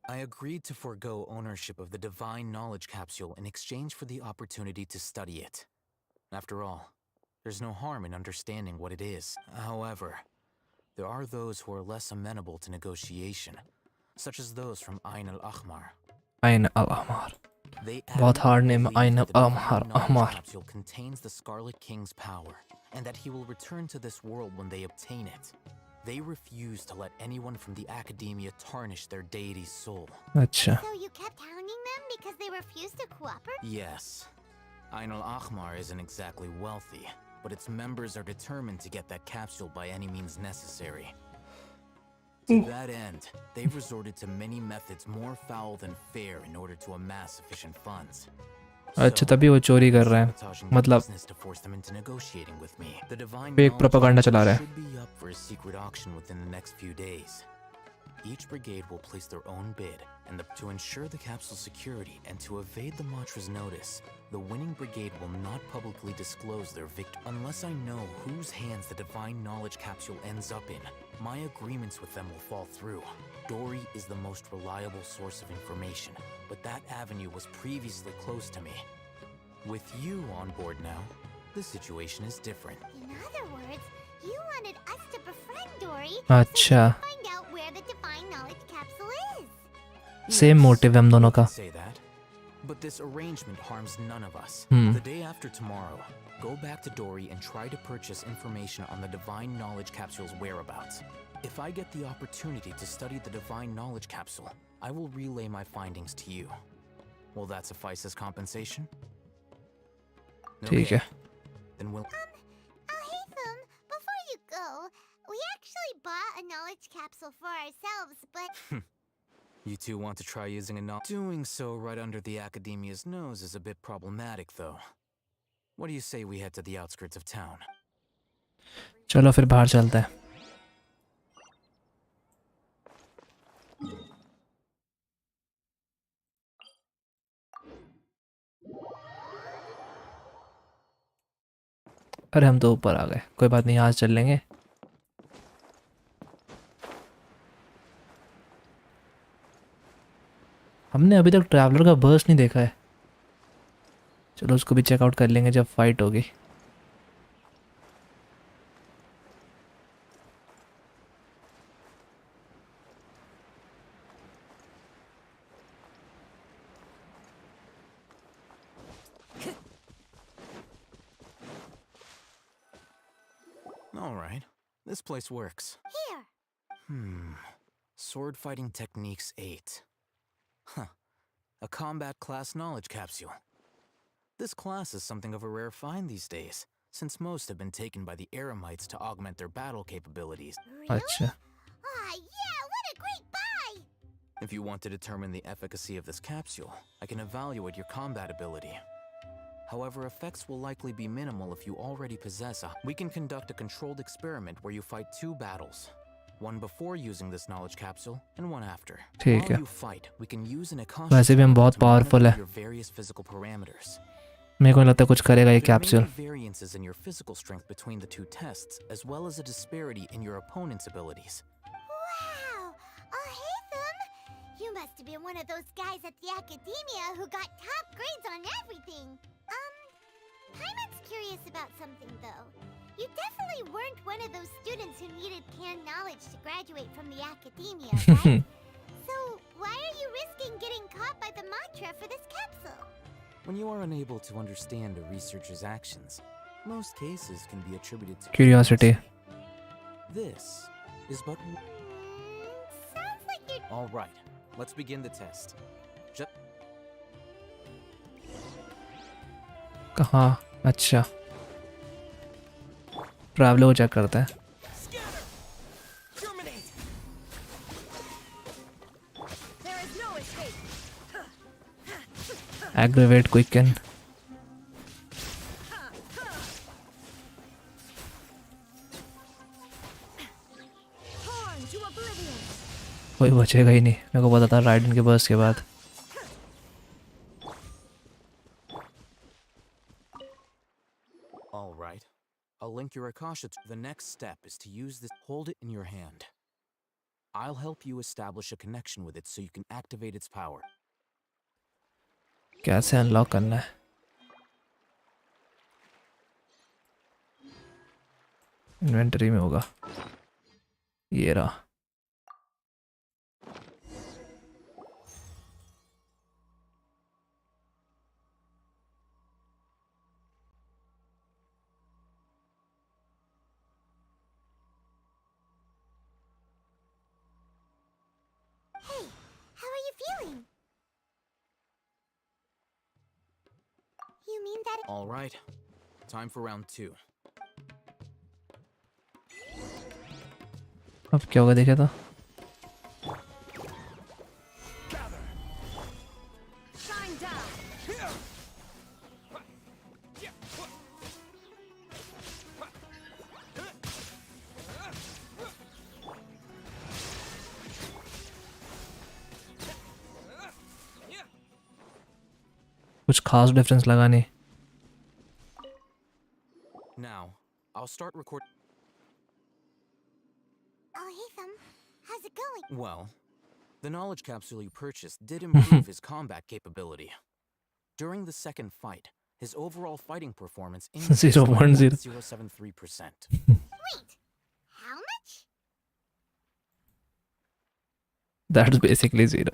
I agreed to forego ownership of the Divine Knowledge Capsule in exchange for the opportunity to study it. After all, there's no harm in understanding what it is. However, there are those who are less amenable to negotiation, such as those from Ain al-Ahmar. Ain al-Ahmar. They बहुत hard name. adamantly Ain believe that the al-Ahmar. Divine Knowledge Ahmar. Capsule contains the Scarlet King's power, and that he will return to this world when they obtain it. They refuse to let anyone from the academia tarnish their deity's soul. अच्छा. So you kept hounding them because they refused to cooperate? Yes. Ain al-Ahmar isn't exactly wealthy, but its members are determined to get that capsule by any means necessary. To that end, they've resorted to many methods more foul than fair in order to amass sufficient funds. अच्छा तभी वो चोरी कर रहे हैं. मतलब fake propaganda चला रहा है. Each brigade will place their own bid, and to ensure the capsule's security and to evade the Matra's notice, the winning brigade will not publicly disclose their victory unless I know whose hands the Divine Knowledge Capsule ends up in. My agreements with them will fall through. Dory is the most reliable source of information, but that avenue was previously closed to me. With you on board now, the situation is different. In other words, you wanted us to befriend Dory अच्छा. so find out where the Divine Knowledge Capsule is. Same motive हम दोनों का. Say that, but this arrangement harms none of us. Hmm. The day after tomorrow, go back to Dory and try to purchase information on the Divine Knowledge Capsule's whereabouts. If I get the opportunity to study the Divine Knowledge Capsule, I will relay my findings to you. Will that suffice as compensation? ठीक है. Then we'll... Al-Haytham, before you go, we actually bought a knowledge capsule for ourselves, but... You two want to try using a Doing so right under the Academia's nose is a bit problematic, though. What do you say we head to the outskirts of town? चलो फिर बाहर चलते हैं. अरे हम तो ऊपर आ गए. कोई बात नहीं, आज चल लेंगे. हमने अभी तक ट्रैवलर का बर्स्ट नहीं देखा है. चलो उसको भी चेकआउट कर लेंगे जब फाइट होगी. All right, this place works. Here. Sword fighting techniques 8. Huh. A combat class knowledge capsule. This class is something of a rare find these days, since most have been taken by the Eremites to augment their battle capabilities. Really? अच्छा. Yeah, what a great buy! If you want to determine the efficacy of this capsule, I can evaluate your combat ability. However, effects will likely be minimal if you already possess a... We can conduct a controlled experiment where you fight 2 battles. One before using this knowledge capsule, and one after. ठीक While है. you fight, we can use an वैसे भी हम बहुत powerful है. your various physical parameters. मेरे को नहीं लगता कुछ करेगा ये There may capsule. be variances in your physical strength between the 2 tests, as well as a disparity in your opponent's abilities. Wow! Al-Haytham! You must have been one of those guys at the Academia who got top grades on everything. Paimon's curious about something, though. You definitely surely weren't one of those students who needed canned knowledge to graduate from the academia, right? So, why are you risking getting caught by the mantra for this capsule? When you are unable to understand a researcher's actions, most cases can be attributed to Curiosity. This is but... Sounds like you're... All right, let's begin the test. कहाँ? अच्छा, ट्रैवलो check करते हैं. Aggravate, quicken. कोई बचेगा ही नहीं, मेरे को पता था राइडन के बर्स्ट के बाद. All right, I'll link your Akasha. The next step is to use this. Hold it in your hand. I'll help you establish a connection with it so you can activate its power. कैसे unlock करना है? Inventory में होगा. ये रहा. Hey, how are you feeling? You mean that... All right, time for round 2. अब क्या होगा देखा था? कुछ खास डिफरेंस लगा नहीं. Now, I'll start recording. Oh, hey, Thumb. How's it going? Well, the knowledge capsule you purchased did improve his combat capability. During the second fight, his overall fighting performance increased 0.0. 0.073%. Wait, how much? That's basically 0.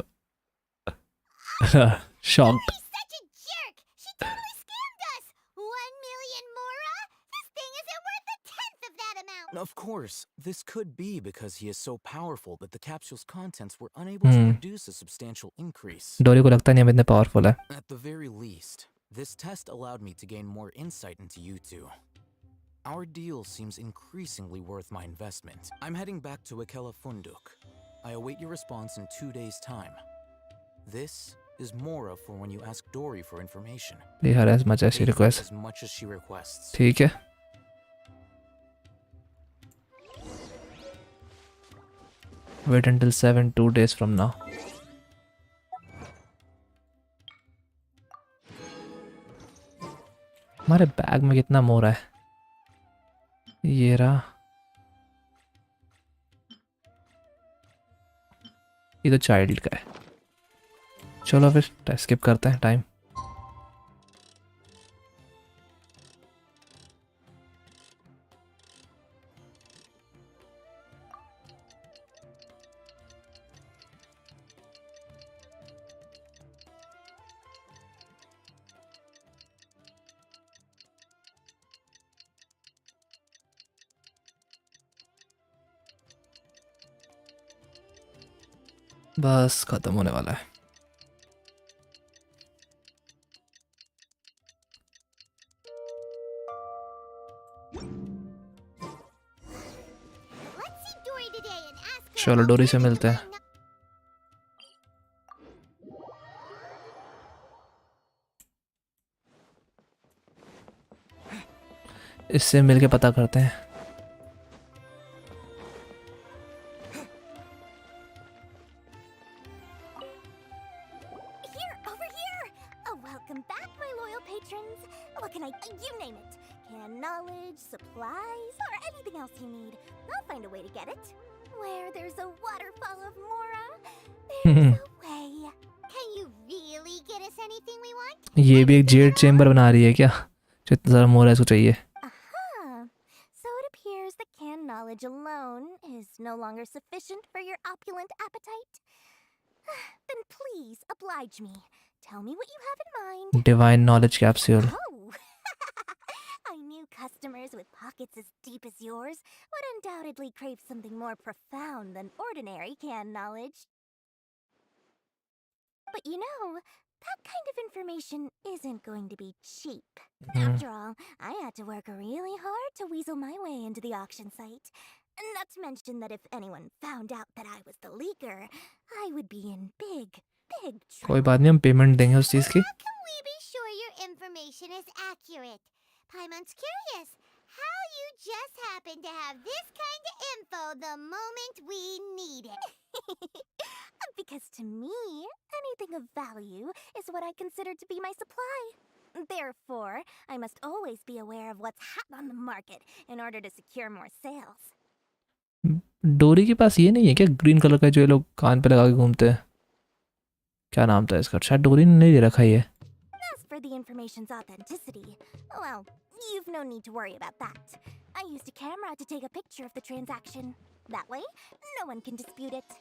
Shocked. He's such a jerk! She totally scammed us! 1 million mora? This thing isn't worth a tenth of that amount! Of course, this could be because he is so powerful that the capsule's contents were unable to produce a substantial increase. डोरी को लगता नहीं हम इतने powerful है. At the very least, this test allowed me to gain more insight into you two. Our deal seems increasingly worth my investment. I'm heading back to Akela Funduk. I await your response in 2 days' time. This is Mora for when you ask Dory for information. Leave her as much as she requests. As much as she requests. ठीक है. Wait until 7, 2 days from now. हमारे bag में कितना मोरा है? ये रहा. ये तो चाइल्ड का है. चलो फिर स्किप करते हैं टाइम. बस खत्म होने वाला है. चलो डोरी से मिलते हैं. इससे मिलके पता करते हैं. Here, over here. Oh, welcome back, my loyal patrons. What can I... you name it. Canned knowledge, supplies, or anything else you need. I'll find a way to get it. Where there's a waterfall of Mora, there's a way. Can you really get us anything we want? ये भी एक Z chamber बना रही है क्या? जितना सारा मोरा इसको चाहिए. So it appears knowledge alone is no longer sufficient for your opulent appetite? Then please oblige me. Tell me what you have in mind. Divine knowledge capsule. Oh! I knew customers with pockets as deep as yours would undoubtedly crave something more profound than ordinary canned knowledge. But you know, that kind of information isn't going to be cheap. After all, I had to work really hard to weasel my way into the auction site. Not to mention that if anyone found out that I was the leaker, I would be in big trouble. कोई बात नहीं, हम payment देंगे उस चीज़ की. How can we be sure your information is accurate? Paimon's curious how you just happen to have this kind of info the moment we need it. Because to me, anything of value is what I consider to be my supply. Therefore, I must always be aware of what's hot on the market in order to secure more sales. डोरी के पास ये नहीं है क्या, green colour का जो ये लोग कान पे लगा के घूमते हैं? क्या नाम था इसका? शायद डोरी ने नहीं दे रखा ये. As for the information's authenticity, well, you've no need to worry about that. I used a camera to take a picture of the transaction. That way, no one can dispute it.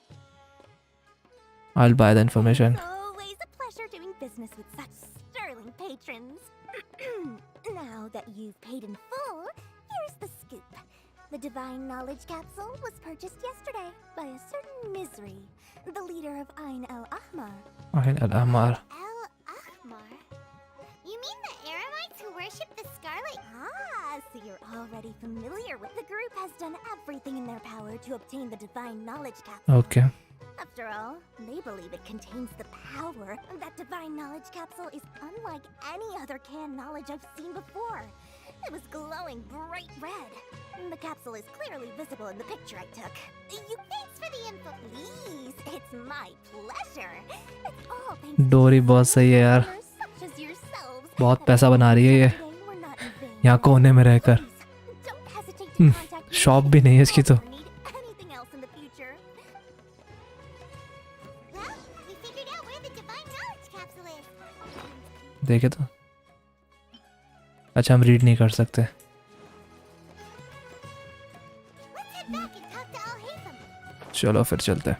I'll buy the information. It's always a pleasure doing business with such sterling patrons. Now that you've paid in full, here's the scoop. The Divine Knowledge Capsule was purchased yesterday by a certain Misery, the leader of Ain el-Ahmar. Ain el-Ahmar. El-Ahmar? You mean the Eremites who worship the Scarlet? Ah, so you're already familiar with the group has done everything in their power to obtain the Divine Knowledge Capsule. Okay. After all, they believe it contains the power. That Divine Knowledge Capsule is unlike any other canned knowledge I've seen before. It was glowing bright red. The capsule is clearly visible in the picture I took. Thanks for the info. Please, it's my pleasure. It's all thanks डोरी बहुत सही है यार. such as yourselves. बहुत पैसा बना रही है ये. We're not in vain. यहाँ कोने में रहकर. Don't hesitate to contact me shop भी नहीं है इसकी तो. if you need anything else in the future. Well, we figured out where the Divine Knowledge Capsule is. देखे तो. अच्छा, हम रीड नहीं कर सकते. Let's head back and talk to Al-Haytham. चलो फिर चलते हैं.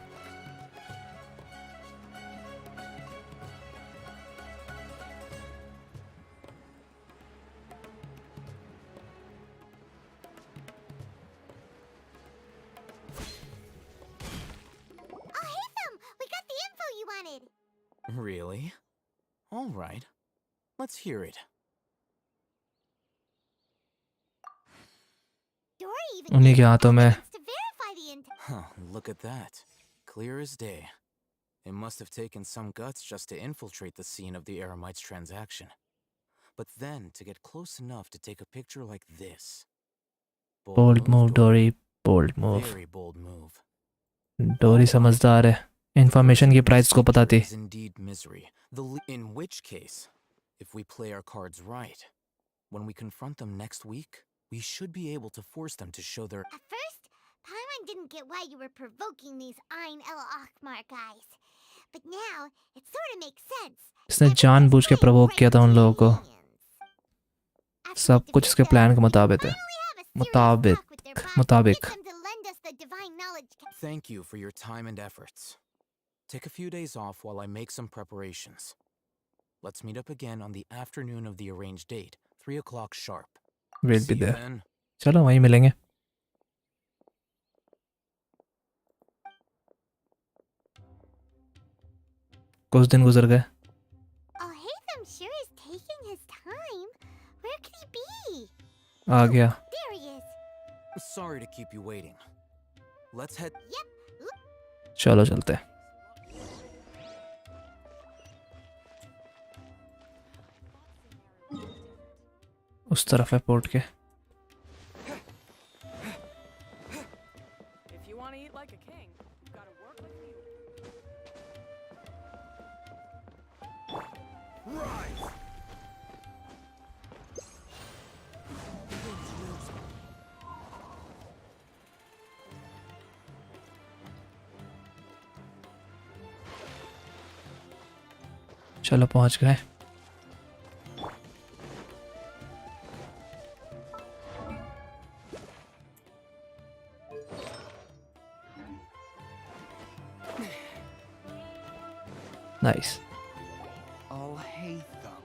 Al-Haytham, we got the info you wanted. Really? All right. Let's hear it. Dory even उन्हीं के हाथों में. to verify the info. Huh, look at that. Clear as day. It must have taken some guts just to infiltrate the scene of the Eremites' transaction. But then to get close enough to take a picture like this. Bold move, Dory. Bold move. Very bold move. डोरी समझदार है. Information की price को पता थी. Is indeed Misery. In which case, if we play our cards right, when we confront them next week, we should be able to force them to show their... At first, Paimon didn't get why you were provoking these Ain el-Ahmar guys. But now, it sort of makes sense. इसने जानबूझ के प्रवोक किया था उन लोगों को. सब कुछ इसके प्लान के मुताबिक है. मुताबिक. Thank you for your time and efforts. Take a few days off while I make some preparations. Let's meet up again on the afternoon of the arranged date, 3 o'clock sharp. We'll be See you there. then. चलो वहीं मिलेंगे. कुछ दिन गुजर गए. Al-Haytham sure is taking his time. Where could he be? आ गया. There he is. Sorry to keep you waiting. Let's head... Yep. चलो चलते हैं. उस तरफ है पोर्ट के. If you want to eat like a king, you've got to work like you. Rise! चलो पहुंच गए. Nice. I'll hate them.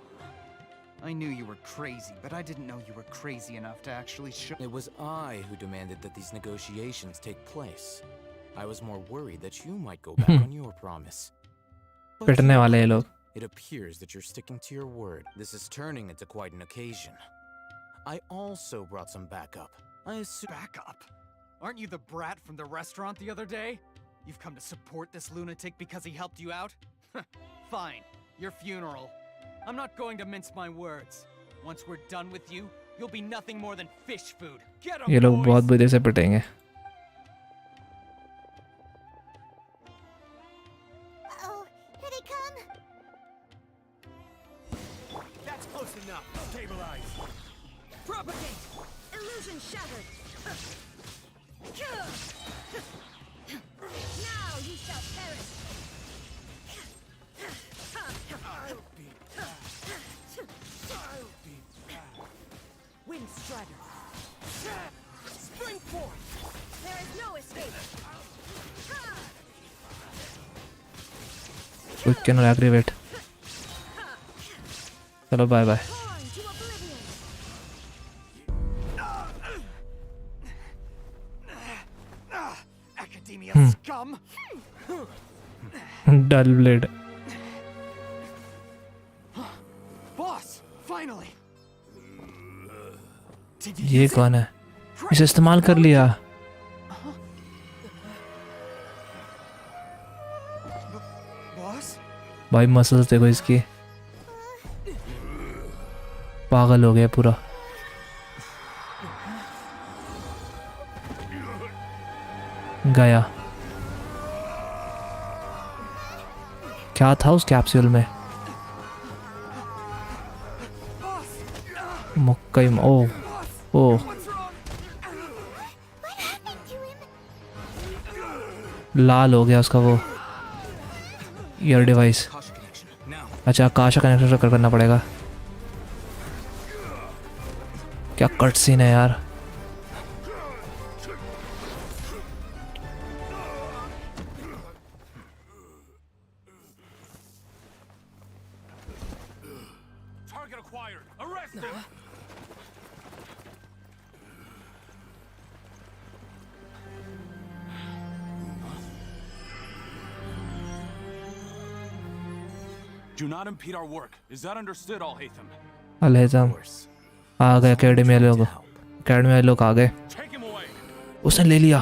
I knew you were crazy, but I didn't know you were crazy enough to actually show. It was I who demanded that these negotiations take place. I was more worried that you might go back on your promise. But पिटने वाले ये लोग। it appears that you're sticking to your word. This is turning into quite an occasion. I also brought some backup. I assume... Backup? Aren't you the brat from the restaurant the other day? You've come to support this lunatic because he helped you out? Fine, your funeral. I'm not going to mince my words. Once we're done with you, you'll be nothing more than fish food. Get 'em, ये लोग boys! बहुत बुरे से पिटेंगे। Oh, here they come. That's close enough. Stabilize. Propagate! Illusion shattered! Now you shall perish! I'll be back. I'll be back. Wind Strider! Spring forth! There is no escape! We cannot aggravate. चलो bye bye. Torn to oblivion! Academia scum! Dull blade. Boss, finally! Did you ये use it? कौन है? इसे इस्तेमाल कर लिया। Boss? भाई muscles देखो इसकी। पागल हो गया पूरा। गया। क्या था उस कैप्सूल में? मुक्कई ओ ओ लाल हो गया उसका वो ईयर डिवाइस। अच्छा आकाश का कनेक्शन करना पड़ेगा। क्या कट सीन है यार। Target acquired. Arrest him. Do not impede our work. Is that understood, Al-Haytham? अलहैज़म आ गए। एकेडमी वाले लोग आ गए। Take him away. उसने ले लिया।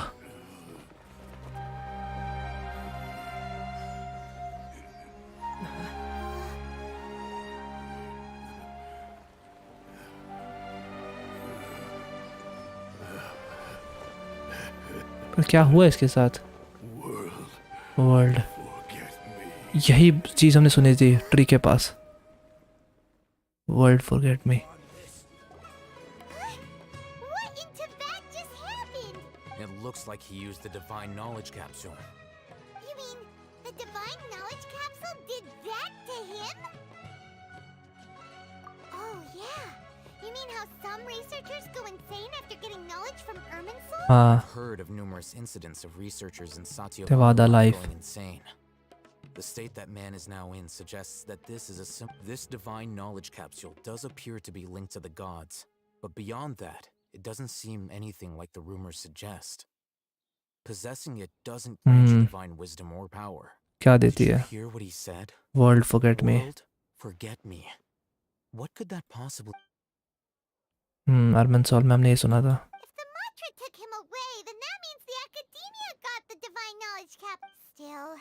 पर क्या हुआ इसके साथ? वर्ल्ड यही चीज हमने सुनी थी ट्री के पास। World forget me. What in Tibet just happened? It looks like he used the divine knowledge capsule. You mean the divine knowledge capsule did that to him? Oh yeah. You mean how some researchers go insane after getting knowledge from Irminsul? हाँ I've heard of numerous incidents of researchers in Satya Tewada life. going insane. The state that man is now in suggests that this divine knowledge capsule does appear to be linked to the gods, but beyond that, it doesn't seem anything like the rumors suggest. Possessing it doesn't grant you divine wisdom or power. क्या Did देती you है? hear what he said? World forget me. World, forget me. What could that possibly? अर्मन सॉल में हमने ये सुना था। If the mantra took him away, then that means the academia got the divine knowledge cap. Still,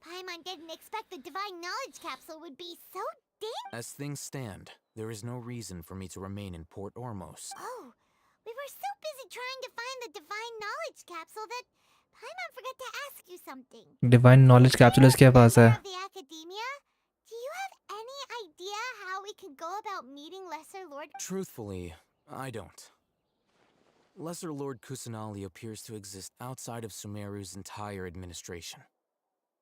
Paimon didn't expect the divine knowledge capsule would be so dangerous. As things stand, there is no reason for me to remain in Port Ormos. Oh, we were so busy trying to find the divine knowledge capsule that Paimon forgot to ask you something. Divine knowledge capsule इसके पास है। Of the academia, do you have any idea how we can go about meeting Lesser Lord? Truthfully, I don't. Lesser Lord Kusanali appears to exist outside of Sumeru's entire administration.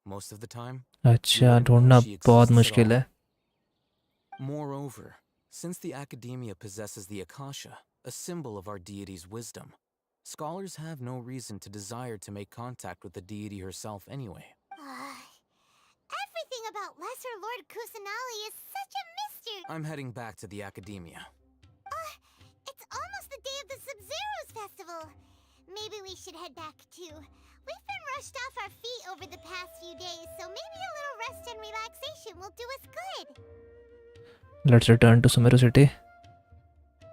Most of the time, अच्छा we don't know ढूंढना she बहुत exists at मुश्किल all. है। Moreover, since the academia possesses the Akasha, a symbol of our deity's wisdom, scholars have no reason to desire to make contact with the deity herself anyway. Everything about Lesser Lord Kusanali is such a mystery. I'm heading back to the academia. It's almost the day of the Sub-Zero's festival. Maybe we should head back too. We've been rushed off our feet over the past few days, so maybe a little rest and relaxation will do us good. Let's return to Sumeru city.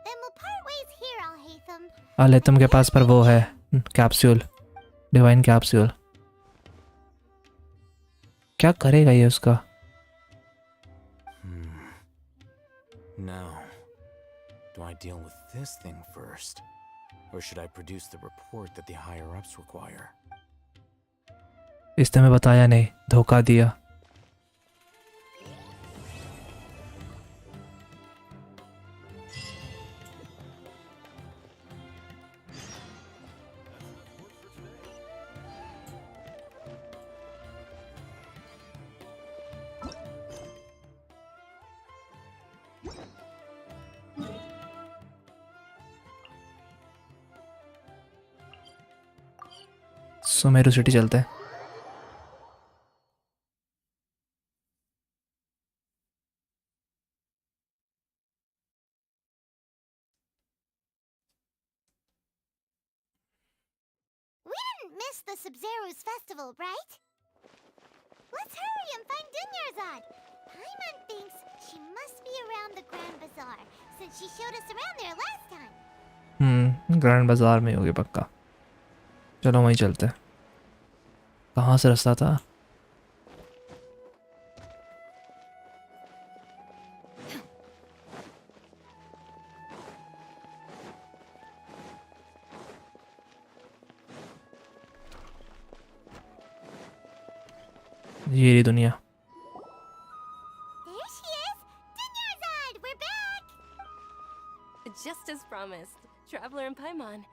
Then we'll part ways here, Al-Haytham. Al-Haytham के पास पर वो है capsule, divine capsule. क्या करेगा ये उसका? Now, do I deal with this thing first? Or should I produce the report that the higher-ups require? इसने हमें बताया नहीं, धोखा दिया. सुमेरु सिटी चलते हैं. We didn't miss the Sub-Zero's festival, right? Let's hurry and find Dunyarzad. Paimon thinks she must be around the Grand Bazaar, since she showed us around there last time. Grand बाजार में होगी पक्का. चलो वहीं चलते हैं. कहाँ से रास्ता था? ये रही दुनिया. There she is! Dunyarzad, we're back! Just as promised, Traveler and Paimon.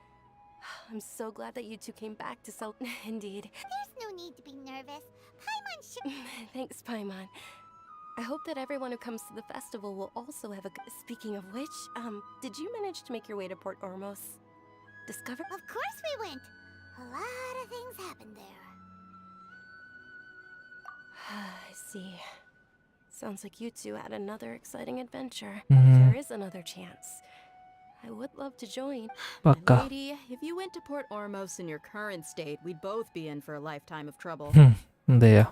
I'm so glad that you two came back to sell. Indeed. There's no need to be nervous. Paimon should. Thanks, Paimon. I hope that everyone who comes to the festival will also have a. Speaking of which, did you manage to make your way to Port Ormos? Discover? Of course we went. A lot of things happened there. I see. Sounds like you two had another exciting adventure. Mhm. There is another chance. I would love to join. पक्का. Lady, if you went to Port Ormos in your current state, we'd both be in for a lifetime of trouble. Daya.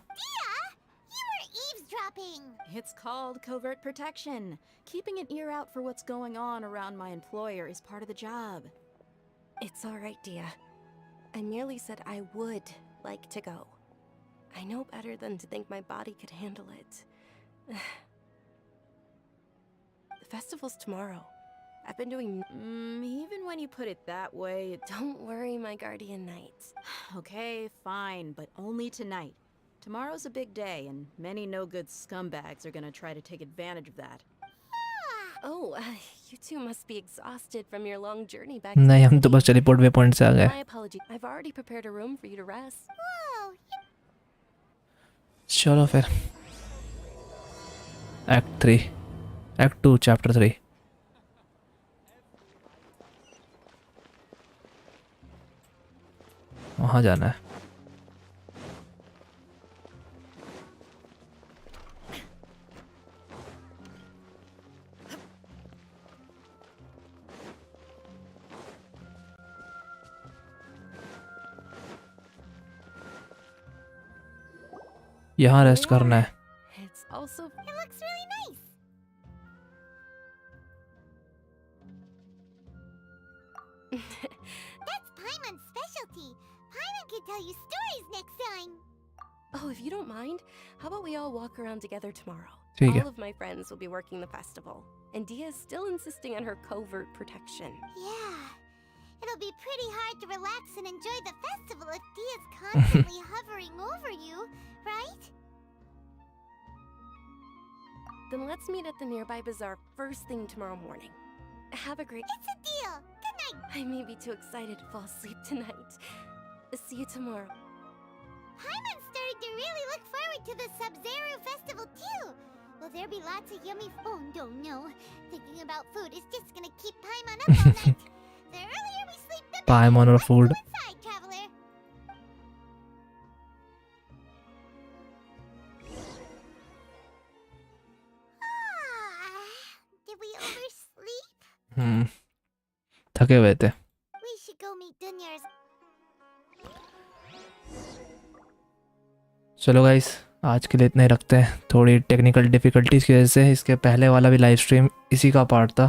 You were eavesdropping. It's called covert protection. Keeping an ear out for what's going on around my employer is part of the job. It's all right, Dia. I merely said I would like to go. I know better than to think my body could handle it. The festival's tomorrow. I've been doing. Even when you put it that way, Don't worry, my guardian knight. Okay, fine, but only tonight. Tomorrow's a big day, and many no-good scumbags are gonna try to take advantage of that. Oh, you two must be exhausted from your long journey back. नहीं, हम तो बस teleport way point से आ गए. My apology. I've already prepared a room for you to rest. Whoa, चलो फिर. Act 3, Act 2, Chapter 3. वहाँ जाना है. यहाँ रेस्ट करना है. It's also. it looks really nice. That's Paimon's specialty. Paimon can tell you stories next time. Oh, if you don't mind, how about we all walk around together tomorrow? ठीक है. All of my friends will be working the festival, and Dia is still insisting on her covert protection. Yeah. It'll be pretty hard to relax and enjoy the festival if Dia's constantly hovering over you, right? Then let's meet at the nearby bazaar first thing tomorrow morning. Have a great. It's a deal. Good night. I may be too excited to fall asleep tonight. See you tomorrow. Paimon's starting to really look forward to the Sub-Zero festival too. Will there be lots of yummy? Oh no. Thinking about food is just gonna keep Paimon up all night. The earlier we sleep, the better. Paimon or food. Let's go inside, traveler. थके हुए थे। We should go meet Dunya's. चलो guys, आज के लिए इतना ही रखते हैं। थोड़ी टेक्निकल डिफ़िकल्टीज़ की वजह से इसके पहले वाला भी लाइव स्ट्रीम इसी का पार्ट था,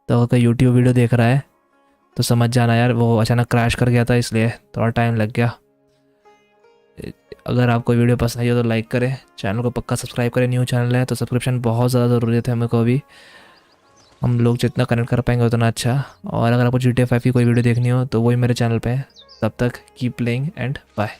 तो अगर कोई यूट्यूब वीडियो देख रहा है तो समझ जाना यार, वो अचानक क्रैश कर गया था इसलिए थोड़ा टाइम लग गया। अगर आपको वीडियो पसंद आई हो तो लाइक करें, चैनल को पक्का सब्सक्राइब करें। न्यू चैनल है तो सब्सक्रिप्शन बहुत ज़्यादा ज़रूरत है मेरे को भी, हम लोग जितना कनेक्ट कर पाएंगे उतना अच्छा। और अगर आपको GTA 5 की कोई वीडियो देखनी हो तो वही मेरे चैनल पे है। तब तक कीप प्लेइंग एंड बाय।